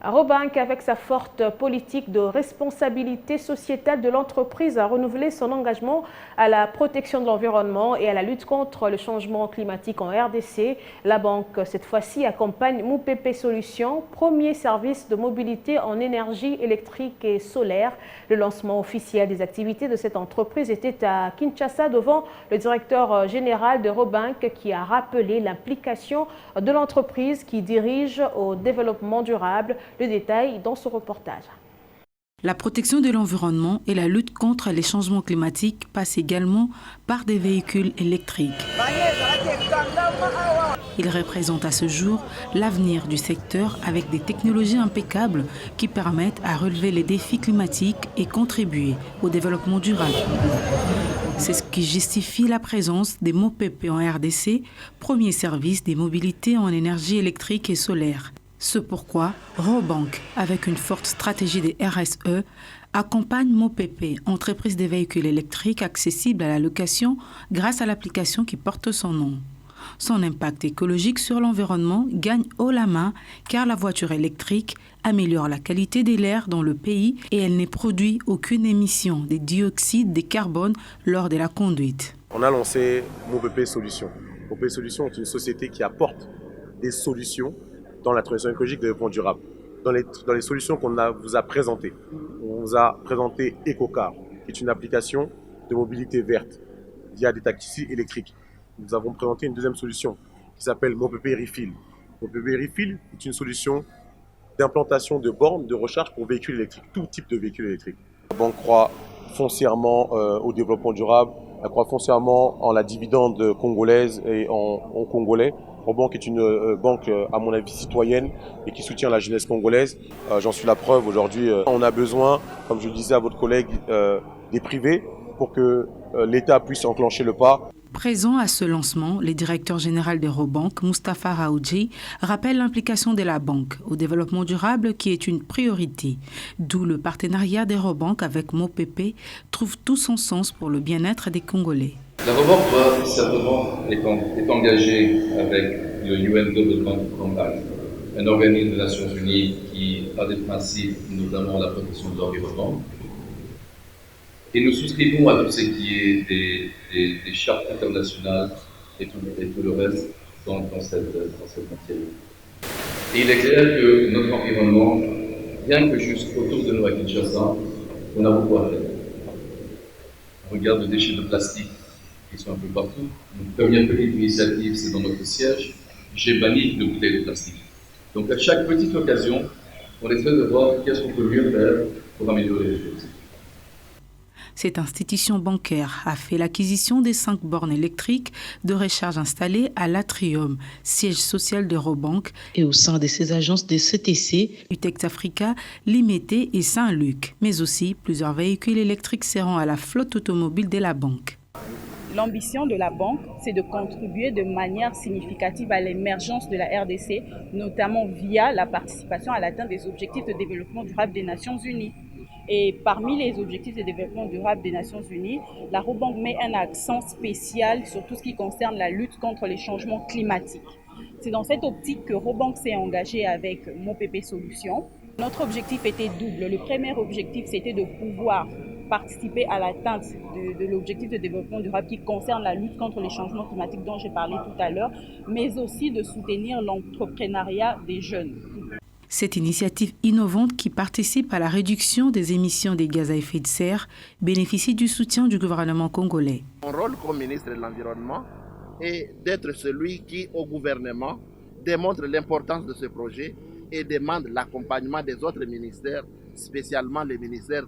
Robank, avec sa forte politique de responsabilité sociétale de l'entreprise, a renouvelé son engagement à la protection de l'environnement et à la lutte contre le changement climatique en RDC. La banque, cette fois-ci, accompagne Mopepe Solutions, premier service de mobilité en énergie électrique et solaire. Le lancement officiel des activités de cette entreprise était à Kinshasa devant le directeur général de Robank qui a rappelé l'implication de l'entreprise qui dirige au développement durable. Le détail dans ce reportage. La protection de l'environnement et la lutte contre les changements climatiques passent également par des véhicules électriques. Ils représentent à ce jour l'avenir du secteur avec des technologies impeccables qui permettent à relever les défis climatiques et contribuer au développement durable. C'est ce qui justifie la présence des Mopepe en RDC, premier service des mobilités en énergie électrique et solaire. C'est pourquoi Robank, avec une forte stratégie des RSE, accompagne Mopepe, entreprise des véhicules électriques accessibles à la location grâce à l'application qui porte son nom. Son impact écologique sur l'environnement gagne haut la main car la voiture électrique améliore la qualité de l'air dans le pays et elle ne produit aucune émission de dioxyde de carbone lors de la conduite. On a lancé Mopepe Solutions. Mopepe Solutions est une société qui apporte des solutions dans la transition écologique de développement durable. Dans les solutions qu'on vous a présentées, on vous a présenté EcoCar, qui est une application de mobilité verte via des taxis électriques. Nous avons présenté une deuxième solution qui s'appelle Mopepe Refill. Mopepe Refill est une solution d'implantation de bornes de recharge pour véhicules électriques, tout type de véhicules électriques. La banque croit foncièrement au développement durable, elle croit foncièrement en la dividende congolaise et en Congolais. Robank est une banque, à mon avis, citoyenne et qui soutient la jeunesse congolaise. J'en suis la preuve aujourd'hui. On a besoin, comme je le disais à votre collègue, des privés pour que l'État puisse enclencher le pas. Présent à ce lancement, le directeur général de Robank, Moustapha Raoudji, rappelle l'implication de la banque au développement durable qui est une priorité. D'où le partenariat de Robank avec Mopepe trouve tout son sens pour le bien-être des Congolais. La Robank certainement est engagée avec le UN Development Compact, un organisme des Nations Unies qui a des principes, notamment la protection de l'environnement. Et nous souscrivons à tout ce qui est des chartes internationales et tout le reste dans cette matière. Et il est clair que notre environnement, bien que juste autour de nous à Kinshasa, on a beaucoup à faire. On regarde les déchets de plastique qui sont un peu partout. Une première petite initiative, c'est dans notre siège. J'ai banni les bouteilles de plastique. Donc à chaque petite occasion, on essaie de voir qu'est-ce qu'on peut mieux faire pour améliorer les choses. Cette institution bancaire a fait l'acquisition des 5 bornes électriques de recharge installées à l'Atrium, siège social de Robank, et au sein de ses agences de CTC, Utex Africa, Limité et Saint-Luc, mais aussi plusieurs véhicules électriques seront à la flotte automobile de la banque. L'ambition de la banque, c'est de contribuer de manière significative à l'émergence de la RDC, notamment via la participation à l'atteinte des objectifs de développement durable des Nations Unies. Et parmi les objectifs de développement durable des Nations Unies, la Robank met un accent spécial sur tout ce qui concerne la lutte contre les changements climatiques. C'est dans cette optique que Robank s'est engagé avec Mopepe Solutions. Notre objectif était double. Le premier objectif, c'était de pouvoir participer à l'atteinte de l'objectif de développement durable qui concerne la lutte contre les changements climatiques dont j'ai parlé tout à l'heure, mais aussi de soutenir l'entrepreneuriat des jeunes. Cette initiative innovante qui participe à la réduction des émissions de gaz à effet de serre bénéficie du soutien du gouvernement congolais. Mon rôle comme ministre de l'Environnement est d'être celui qui, au gouvernement, démontre l'importance de ce projet et demande l'accompagnement des autres ministères, spécialement le ministère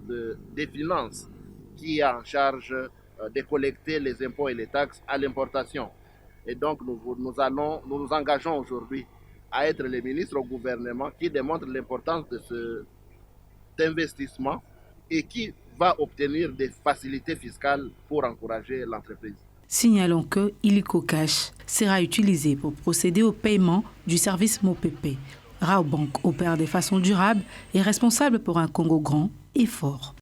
des Finances, qui est en charge de collecter les impôts et les taxes à l'importation. Et donc nous nous engageons aujourd'hui à être les ministres au gouvernement qui démontrent l'importance de cet investissement et qui va obtenir des facilités fiscales pour encourager l'entreprise. Signalons que Illico Cash sera utilisé pour procéder au paiement du service Mopepe. Robank opère de façon durable et responsable pour un Congo grand et fort.